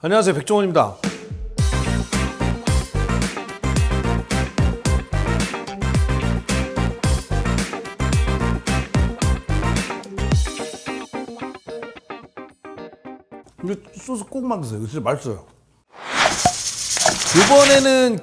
안녕하세요, 백종원입니다. 이거 소스 꼭 만드세요. 진짜 맛있어요. 이번에는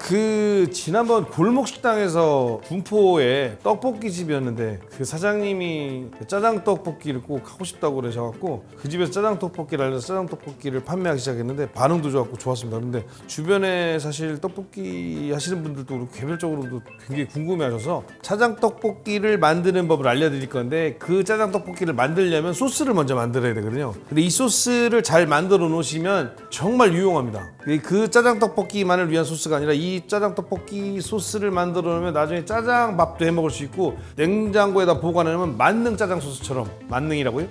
지난번 골목식당에서 군포에 떡볶이 집이었는데 그 사장님이 짜장 떡볶이를 꼭 하고 싶다고 그러셔갖고 그 집에서 짜장 떡볶이를 알려서 짜장 떡볶이를 판매하기 시작했는데 반응도 좋았고 좋았습니다. 근데 주변에 사실 떡볶이 하시는 분들도 그렇고 개별적으로도 굉장히 궁금해하셔서 짜장 떡볶이를 만드는 법을 알려드릴 건데 그 짜장 떡볶이를 만들려면 소스를 먼저 만들어야 되거든요. 근데 이 소스를 잘 만들어 놓으시면 정말 유용합니다. 그 짜장 떡볶이만을 위한 소스가 아니라 이 짜장 떡볶이 소스를 만들어 놓으면 나중에 짜장밥도 해 먹을 수 있고 냉장고에다 보관해 놓으면 만능 짜장 소스처럼, 만능이라고요?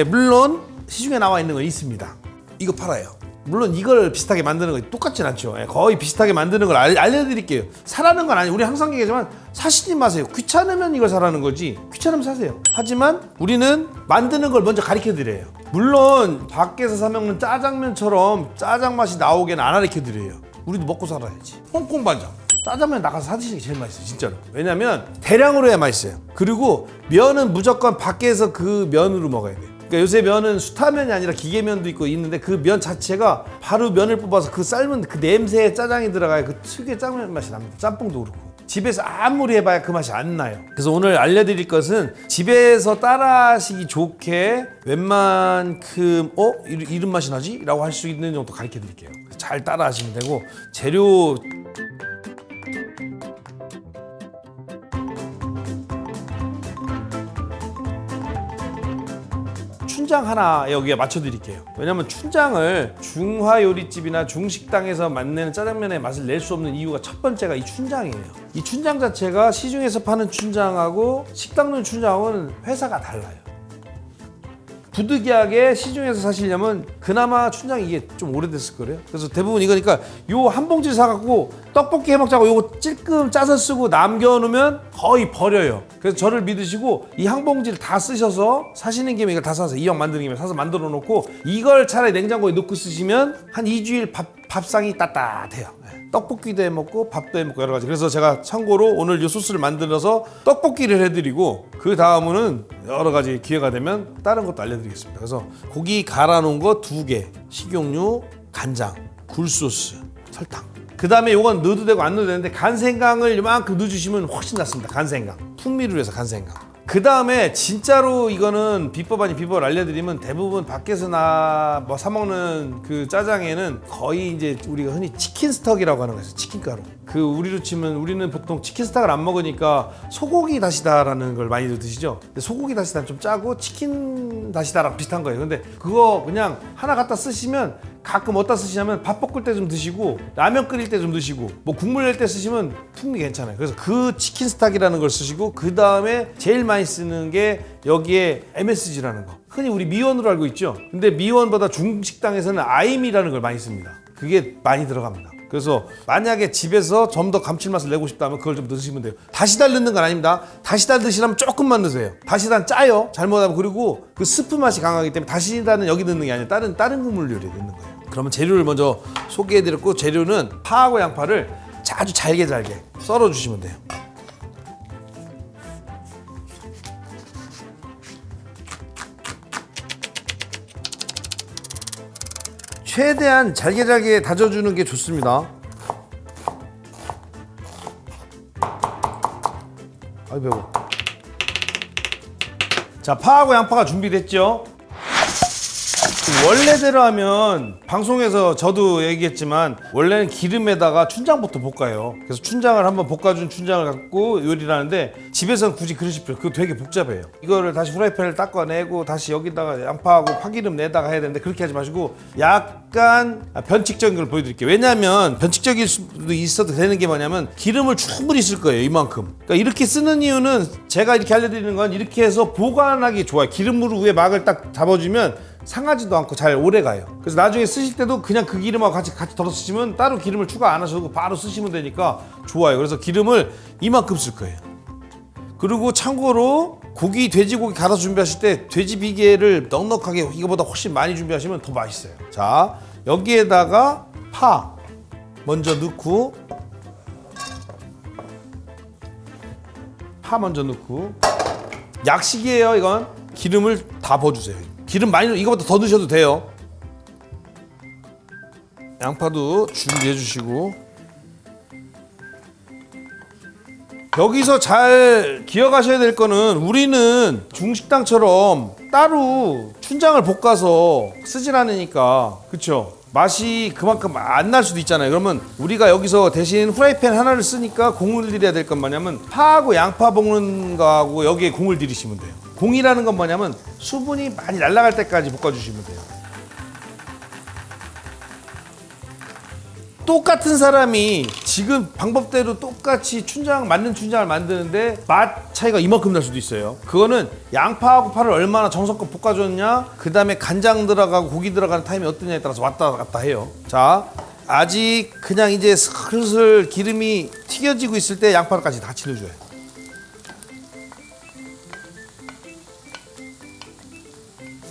물론 시중에 나와 있는 건 있습니다. 이거 팔아요. 물론 이걸 비슷하게 만드는 거 똑같진 않죠. 거의 비슷하게 만드는 걸 알려드릴게요. 사라는 건 아니에요. 우리 항상 얘기하지만 사시지 마세요. 귀찮으면 이걸 사라는 거지 귀찮으면 사세요. 하지만 우리는 만드는 걸 먼저 가르쳐 드려요. 물론 밖에서 사 먹는 짜장면처럼 짜장 맛이 나오게는 안 가르쳐 드려요. 우리도 먹고 살아야지. 홍콩 반장 짜장면 나가서 사 드시는 게 제일 맛있어요, 진짜로. 왜냐면 대량으로 해야 맛있어요. 그리고 면은 무조건 밖에서 그 면으로 먹어야 돼요. 그러니까 요새 면은 수타면이 아니라 기계면도 있고 있는데 그 면 자체가 바로 면을 뽑아서 그 삶은 그 냄새에 짜장이 들어가야 그 특유의 짜장면 맛이 납니다. 짬뽕도 그렇고. 집에서 아무리 해봐야 그 맛이 안 나요. 그래서 오늘 알려드릴 것은 집에서 따라하시기 좋게 웬만큼 이런 맛이 나지? 라고 할 수 있는 정도 가르쳐 드릴게요. 잘 따라하시면 되고 재료 춘장 하나 여기에 맞춰 드릴게요. 왜냐면 춘장을 중화요리집이나 중식당에서 만드는 짜장면의 맛을 낼 수 없는 이유가 첫 번째가 이 춘장이에요. 이 춘장 자체가 시중에서 파는 춘장하고 식당용 춘장하고는 회사가 달라요. 부득이하게 시중에서 사시려면 그나마 춘장이 이게 좀 오래됐을 거래요. 그래서 대부분 이거니까 요 한 봉지를 사갖고 떡볶이 해먹자고 요거 찔끔 짜서 쓰고 남겨놓으면 거의 버려요. 그래서 저를 믿으시고 이 한 봉지를 다 쓰셔서 사시는 김에 이걸 다 사서 이왕 만드는 김에 사서 만들어 놓고 이걸 차라리 냉장고에 넣고 쓰시면 한 2주일 밥상이 따뜻해요. 떡볶이도 해먹고 밥도 해먹고 여러 가지. 그래서 제가 참고로 오늘 이 소스를 만들어서 떡볶이를 해드리고 그 다음은 여러 가지 기회가 되면 다른 것도 알려드리겠습니다. 그래서 고기 갈아 놓은 거 2개, 식용유, 간장, 굴소스, 설탕. 그 다음에 이건 넣어도 되고 안 넣어도 되는데 간생강을 이만큼 넣어주시면 훨씬 낫습니다. 간생강. 풍미를 위해서 간생강. 그 다음에 진짜로 이거는 비법 아닌 비법을 알려드리면 대부분 밖에서나 뭐 사먹는 그 짜장에는 거의 이제 우리가 흔히 치킨 스톡이라고 하는 거죠. 치킨가루. 그 우리로 치면 우리는 보통 치킨 스톡을 안 먹으니까 소고기 다시다라는 걸 많이들 드시죠. 근데 소고기 다시다는 좀 짜고 치킨 다시다랑 비슷한 거예요. 근데 그거 그냥 하나 갖다 쓰시면 가끔 어디다 쓰시냐면 밥 볶을 때 좀 드시고 라면 끓일 때 좀 드시고 뭐 국물 낼 때 쓰시면 풍미 괜찮아요. 그래서 그 치킨 스톡이라는 걸 쓰시고 그 다음에 제일 많이 쓰는 게 여기에 MSG라는 거. 흔히 우리 미원으로 알고 있죠. 근데 미원보다 중식당에서는 아임이라는 걸 많이 씁니다. 그게 많이 들어갑니다. 그래서 만약에 집에서 좀 더 감칠맛을 내고 싶다면 그걸 좀 넣으시면 돼요. 다시다를 넣는 건 아닙니다. 다시다 드시려면 조금만 넣으세요. 다시다는 짜요. 잘못하면. 그리고 그 스프 맛이 강하기 때문에 다시다는 여기 넣는 게 아니라 다른 국물 요리에 넣는 거예요. 그러면 재료를 먼저 소개해드렸고 재료는 파하고 양파를 아주 잘게 썰어주시면 돼요. 최대한 잘게 다져주는 게 좋습니다. 아이 배워. 자, 파하고 양파가 준비됐죠? 원래대로 하면 방송에서 저도 얘기했지만 원래는 기름에다가 춘장부터 볶아요. 그래서 춘장을 한번 볶아준 춘장을 갖고 요리를 하는데 집에서는 굳이 그러실 필요 없어요. 그거 되게 복잡해요. 이거를 다시 후라이팬을 닦아내고 다시 여기다가 양파하고 파기름 내다가 해야 되는데 그렇게 하지 마시고 약간 변칙적인 걸 보여드릴게요. 왜냐하면 변칙적일 수도 있어도 되는 게 뭐냐면 기름을 충분히 쓸 거예요. 이만큼. 그러니까 이렇게 쓰는 이유는 제가 이렇게 알려드리는 건 이렇게 해서 보관하기 좋아요. 기름으로 위에 막을 딱 잡아주면 상하지도 않고 잘 오래가요. 그래서 나중에 쓰실 때도 그냥 그 기름하고 같이 덜어 쓰시면 따로 기름을 추가 안 하셔도 바로 쓰시면 되니까 좋아요. 그래서 기름을 이만큼 쓸 거예요. 그리고 참고로 돼지고기 갈아서 준비하실 때 돼지 비계를 넉넉하게 이거보다 훨씬 많이 준비하시면 더 맛있어요. 자, 여기에다가 파 먼저 넣고 약식이에요. 이건 기름을 다 부어주세요. 기름 많이 이거보다 더 넣으셔도 돼요. 양파도 준비해 주시고 여기서 잘 기억하셔야 될 거는 우리는 중식당처럼 따로 춘장을 볶아서 쓰질 않으니까 그쵸? 맛이 그만큼 안 날 수도 있잖아요. 그러면 우리가 여기서 대신 후라이팬 하나를 쓰니까 공을 들여야 될 건 뭐냐면 파하고 양파 볶는 거하고 여기에 공을 들이시면 돼요. 공이라는 건 뭐냐면 수분이 많이 날아갈 때까지 볶아주시면 돼요. 똑같은 사람이 지금 방법대로 똑같이 맞는 춘장을 만드는데 맛 차이가 이만큼 날 수도 있어요. 그거는 양파하고 파를 얼마나 정성껏 볶아줬냐, 그 다음에 간장 들어가고 고기 들어가는 타임이 어떠냐에 따라서 왔다 갔다 해요. 자, 아직 그냥 이제 슬슬 기름이 튀겨지고 있을 때 양파까지 다 치려줘요.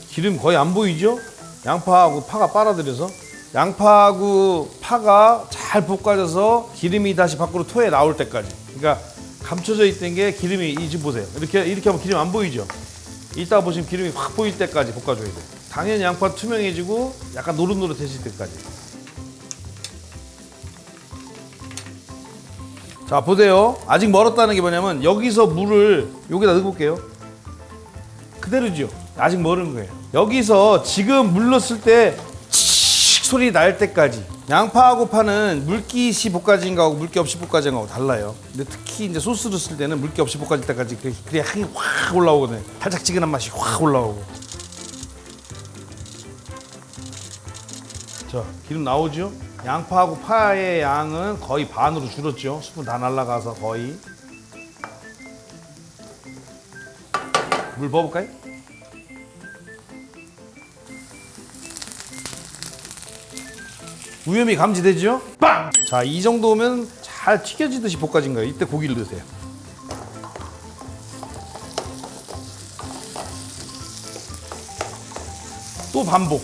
기름 거의 안 보이죠? 양파하고 파가 빨아들여서. 양파하고 파가 잘 볶아져서 기름이 다시 밖으로 토해 나올 때까지. 그러니까 감춰져 있던 게 기름이 지금 보세요. 이렇게 하면 기름 안 보이죠? 이따가 보시면 기름이 확 보일 때까지 볶아줘야 돼요. 당연히 양파 투명해지고 약간 노릇노릇해질 때까지. 자, 보세요. 아직 멀었다는 게 뭐냐면 여기서 물을 여기다 넣어볼게요. 그대로죠. 아직 멀은 거예요. 여기서 지금 물 넣었을 때 소리 날 때까지. 양파하고 파는 물기 볶아진 거하고 물기 없이 볶아진 거하고 달라요. 근데 특히 이제 소스를 쓸 때는 물기 없이 볶아질 때까지 그래야 향이 확 올라오거든요. 달짝지근한 맛이 확 올라오고. 자, 기름 나오죠? 양파하고 파의 양은 거의 반으로 줄었죠. 수분 다 날아가서 거의. 물 부어볼까요? 우염이 감지되죠? 빵! 자, 이 정도면 잘 튀겨지듯이 볶아진 거예요. 이때 고기를 넣으세요. 또 반복.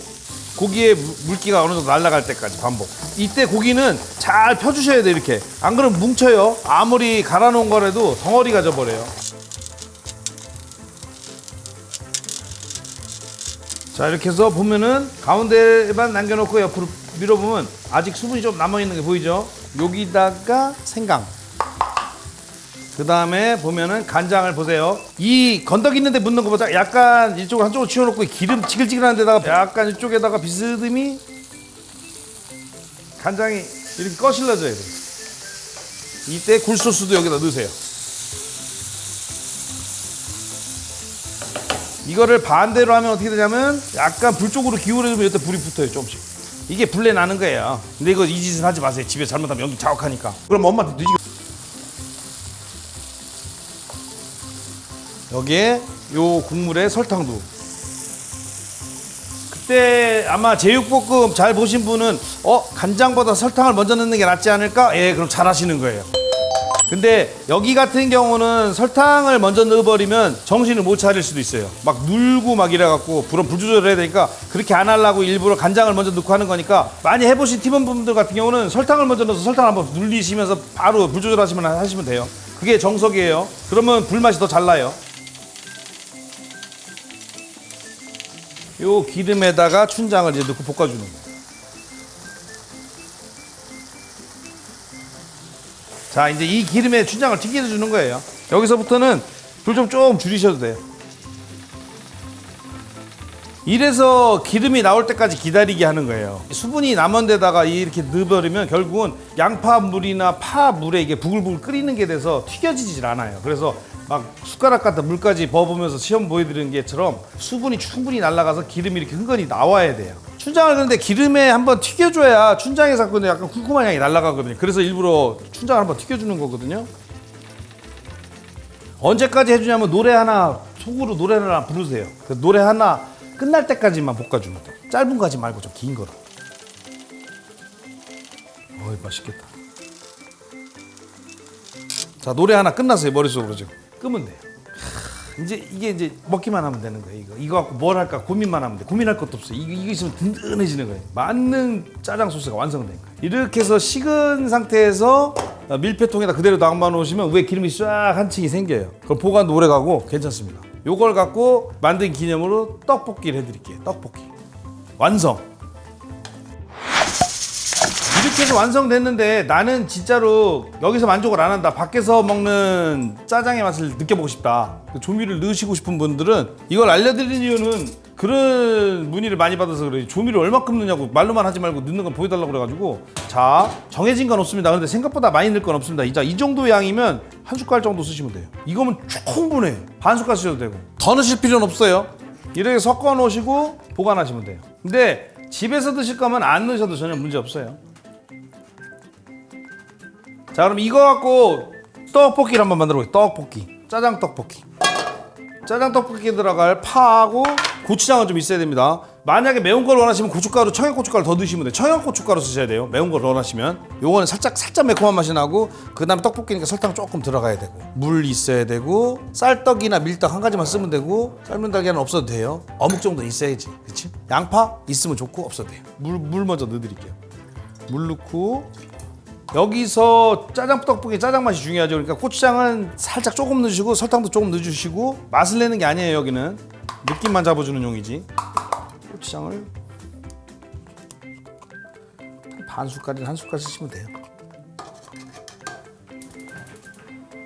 고기에 물기가 어느 정도 날아갈 때까지 반복. 이때 고기는 잘 펴주셔야 돼요. 이렇게. 안 그러면 뭉쳐요. 아무리 갈아놓은 거라도 덩어리가 져버려요. 자, 이렇게 해서 보면은 가운데만 남겨놓고 옆으로 밀어보면 아직 수분이 좀 남아있는 게 보이죠? 여기다가 생강, 그 다음에 보면은 간장을 보세요. 이 건더기 있는데 묻는 것보다 약간 이쪽을 한쪽으로 치워놓고 기름 지글지글한 데다가 약간 이쪽에다가 비스듬히 간장이 이렇게 거실러져야 돼요. 이때 굴소스도 여기다 넣으세요. 이거를 반대로 하면 어떻게 되냐면 약간 불 쪽으로 기울여주면 이때 불이 붙어요. 조금씩. 이게 불내 나는 거예요. 근데 이거 이 짓은 하지 마세요. 집에 잘못하면 연기 자욱하니까. 그럼 엄마한테 뒤지게. 여기에 요 국물에 설탕도. 그때 아마 제육볶음 잘 보신 분은 간장보다 설탕을 먼저 넣는 게 낫지 않을까? 예, 그럼 잘 하시는 거예요. 근데 여기 같은 경우는 설탕을 먼저 넣어버리면 정신을 못 차릴 수도 있어요. 막 눌고 막 이래갖고 불 조절을 해야 되니까 그렇게 안 하려고 일부러 간장을 먼저 넣고 하는 거니까 많이 해보신 팀원분들 같은 경우는 설탕을 먼저 넣어서 설탕을 한번 눌리시면서 바로 불 조절하시면 돼요. 그게 정석이에요. 그러면 불맛이 더 잘 나요. 요 기름에다가 춘장을 이제 넣고 볶아주는 거예요. 자, 이제 이 기름에 춘장을 튀겨주는 거예요. 여기서부터는 불 좀 줄이셔도 돼요. 이래서 기름이 나올 때까지 기다리게 하는 거예요. 수분이 남은 데다가 이렇게 넣어버리면 결국은 양파물이나 파물에 이게 부글부글 끓이는 게 돼서 튀겨지질 않아요. 그래서 막 숟가락 갖다 물까지 부어보면서 시험 보여드리는 게처럼 수분이 충분히 날아가서 기름이 이렇게 흥건히 나와야 돼요. 춘장을 그런데 기름에 한번 튀겨줘야 춘장에서 약간 쿰쿰한 향이 날아가거든요. 그래서 일부러 춘장을 한번 튀겨주는 거거든요. 언제까지 해주냐면 속으로 노래 하나 부르세요. 그 노래 하나 끝날 때까지만 볶아주면 돼요. 짧은 거 하지 말고 좀 긴 거로. 어이, 맛있겠다. 자, 노래 하나 끝났어요. 머릿속으로 지금 끄면 돼요. 이제 이게 이제 먹기만 하면 되는 거예요. 이거 갖고 뭘 할까 고민만 하면 돼. 고민할 것도 없어요. 이거 있으면 든든해지는 거예요. 만능 짜장 소스가 완성된 거예요. 이렇게 해서 식은 상태에서 밀폐통에다 그대로 담아 놓으시면 위에 기름이 쫙 한 층이 생겨요. 그럼 보관도 오래 가고 괜찮습니다. 요걸 갖고 만든 기념으로 떡볶이를 해드릴게요. 떡볶이 완성. 이렇게 해서 완성됐는데 나는 진짜로 여기서 만족을 안 한다. 밖에서 먹는 짜장의 맛을 느껴보고 싶다. 조미료를 넣으시고 싶은 분들은 이걸 알려드리는 이유는 그런 문의를 많이 받아서 그래요. 조미료 얼마큼 넣냐고 말로만 하지 말고 넣는 건 보여달라고 그래가지고 자 정해진 건 없습니다. 그런데 생각보다 많이 넣을 건 없습니다. 이 정도 양이면 한 숟갈 정도 쓰시면 돼요. 이거면 충분해요. 반 숟갈 쓰셔도 되고 더 넣으실 필요는 없어요. 이렇게 섞어 놓으시고 보관하시면 돼요. 근데 집에서 드실 거면 안 넣으셔도 전혀 문제 없어요. 자 그럼 이거 갖고 떡볶이를 한번 만들어 볼게요. 떡볶이 짜장 떡볶이. 짜장 떡볶이에 들어갈 파하고 고추장은 좀 있어야 됩니다. 만약에 매운 걸 원하시면 고춧가루, 청양고춧가루 더 넣으시면 돼요. 청양고춧가루 쓰셔야 돼요. 매운 걸 원하시면. 요거는 살짝 매콤한 맛이 나고 그 다음에 떡볶이니까 설탕 조금 들어가야 되고 물 있어야 되고 쌀떡이나 밀떡 한 가지만 쓰면 되고 삶은 달걀은 없어도 돼요. 어묵 정도 있어야지. 그치? 양파 있으면 좋고 없어도 돼요. 물 먼저 넣어드릴게요. 물 넣고 여기서 짜장 떡볶이 짜장 맛이 중요하죠. 그러니까 고추장은 살짝 조금 넣으시고 설탕도 조금 넣어주시고 맛을 내는 게 아니에요. 여기는 느낌만 잡아주는 용이지. 고추장을 반 숟갈이나 한 숟갈 쓰시면 돼요.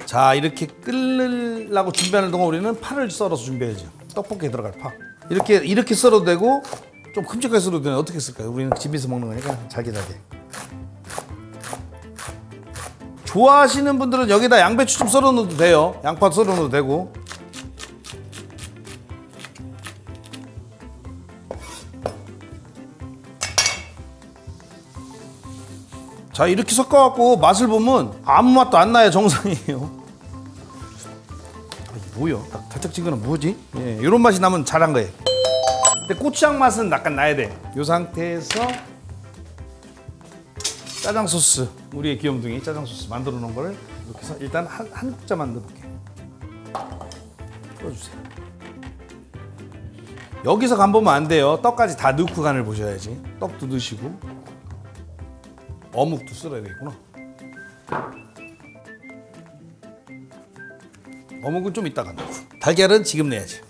자 이렇게 끓으려고 준비하는 동안 우리는 파를 썰어서 준비해야죠. 떡볶이에 들어갈 파 이렇게 썰어도 되고 좀 큼직하게 썰어도 되는데 어떻게 쓸까요? 우리는 집에서 먹는 거니까 잘게 좋아하시는 분들은 여기다 양배추 좀 썰어 넣어도 돼요. 양파 썰어 넣어도 되고. 자 이렇게 섞어갖고 맛을 보면 아무 맛도 안 나요. 정상이에요. 이게 뭐야? 달짝지근한 뭐지? 예, 이런 맛이 나면 잘한 거예요. 근데 고추장 맛은 약간 나야 돼. 이 상태에서 짜장 소스, 우리의 귀염둥이 짜장 소스 만들어 놓은 거를 이렇게 해서 일단 한 국자 만들어 볼게요. 풀어주세요. 여기서 간 보면 안 돼요. 떡까지 다 넣고 간을 보셔야지. 떡도 넣으시고 어묵도 썰어야 되겠구나. 어묵은 좀 이따가 넣고 달걀은 지금 내야지.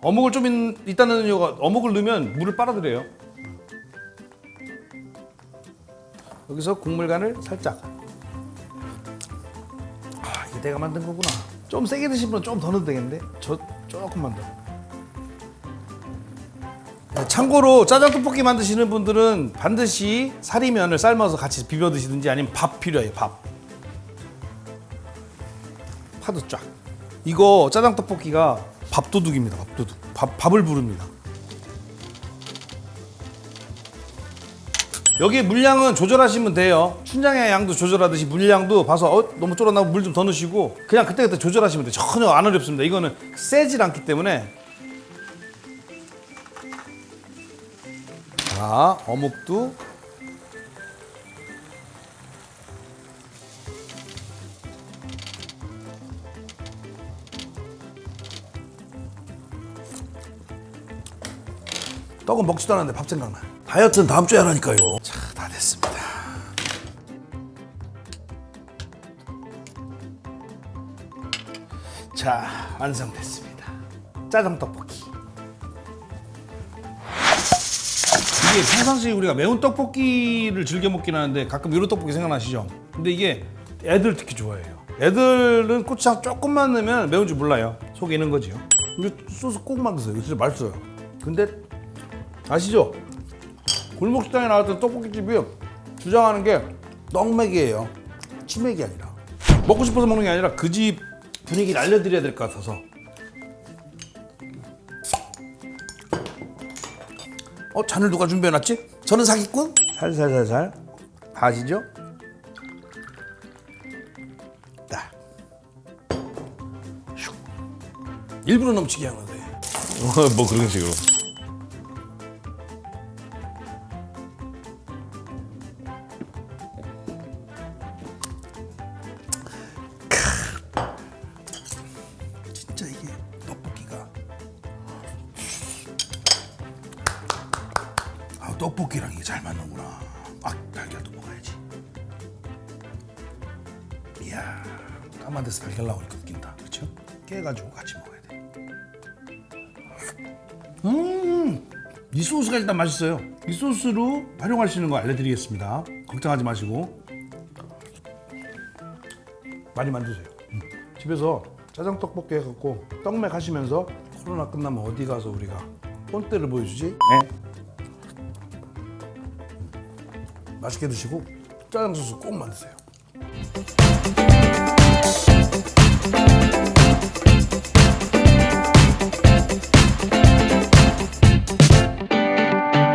어묵을 좀 이따 넣는 이유가 어묵을 넣으면 물을 빨아들여요. 여기서 국물 간을 살짝. 이게 내가 만든 거구나. 좀 세게 드시는 분은 좀 더 넣어도 되겠는데 저 조금만 더. 참고로 짜장 떡볶이 만드시는 분들은 반드시 사리면을 삶아서 같이 비벼 드시든지 아니면 밥 필요해요. 파도 쫙. 이거 짜장 떡볶이가 밥도둑입니다. 밥도둑. 밥을 부릅니다. 여기 물량은 조절하시면 돼요. 춘장의 양도 조절하듯이 물량도 봐서 너무 쫄아나고 물 좀 더 넣으시고 그냥 그때그때 조절하시면 돼요. 전혀 안 어렵습니다. 이거는 세질 않기 때문에. 자, 어묵도 떡은 먹지도 않았는데 밥 생각나. 다이어트는 다음 주에 하라니까요. 자, 다 됐습니다. 자, 완성됐습니다. 짜장 떡볶이. 이게 평상시에 우리가 매운 떡볶이를 즐겨 먹긴 하는데 가끔 이런 떡볶이 생각나시죠? 근데 이게 애들 특히 좋아해요. 애들은 고추장 조금만 넣으면 매운 줄 몰라요. 속에 있는 거지요. 근데 소스 꼭 만드세요. 이거 진짜 맛있어요. 근데 아시죠? 골목식당에 나왔던 떡볶이집이 주장하는 게 떡맥이에요. 치맥이 아니라. 먹고 싶어서 먹는 게 아니라 그 집 분위기를 알려드려야 될 것 같아서. 잔을 누가 준비해놨지? 저는 사기꾼? 살살살살 다 아시죠? 딱 일부러 넘치게 하는 거예요. 뭐 그런 식으로. 진짜 떡볶이랑 이게 잘 맞는구나. 아, 달걀도 먹어야지. 이야, 까만 데서 달걀 나오니까 웃긴다. 그렇죠? 깨가지고 같이 먹어야 돼. 이 소스가 일단 맛있어요. 이 소스로 활용할 수 있는 거 알려드리겠습니다. 걱정하지 마시고 많이 만드세요. 집에서 짜장 떡볶이 해갖고 떡맥 하시면서 코로나 끝나면 어디 가서 우리가 본때를 보여주지? 네. 맛있게 드시고 짜장 소스 꼭 만드세요.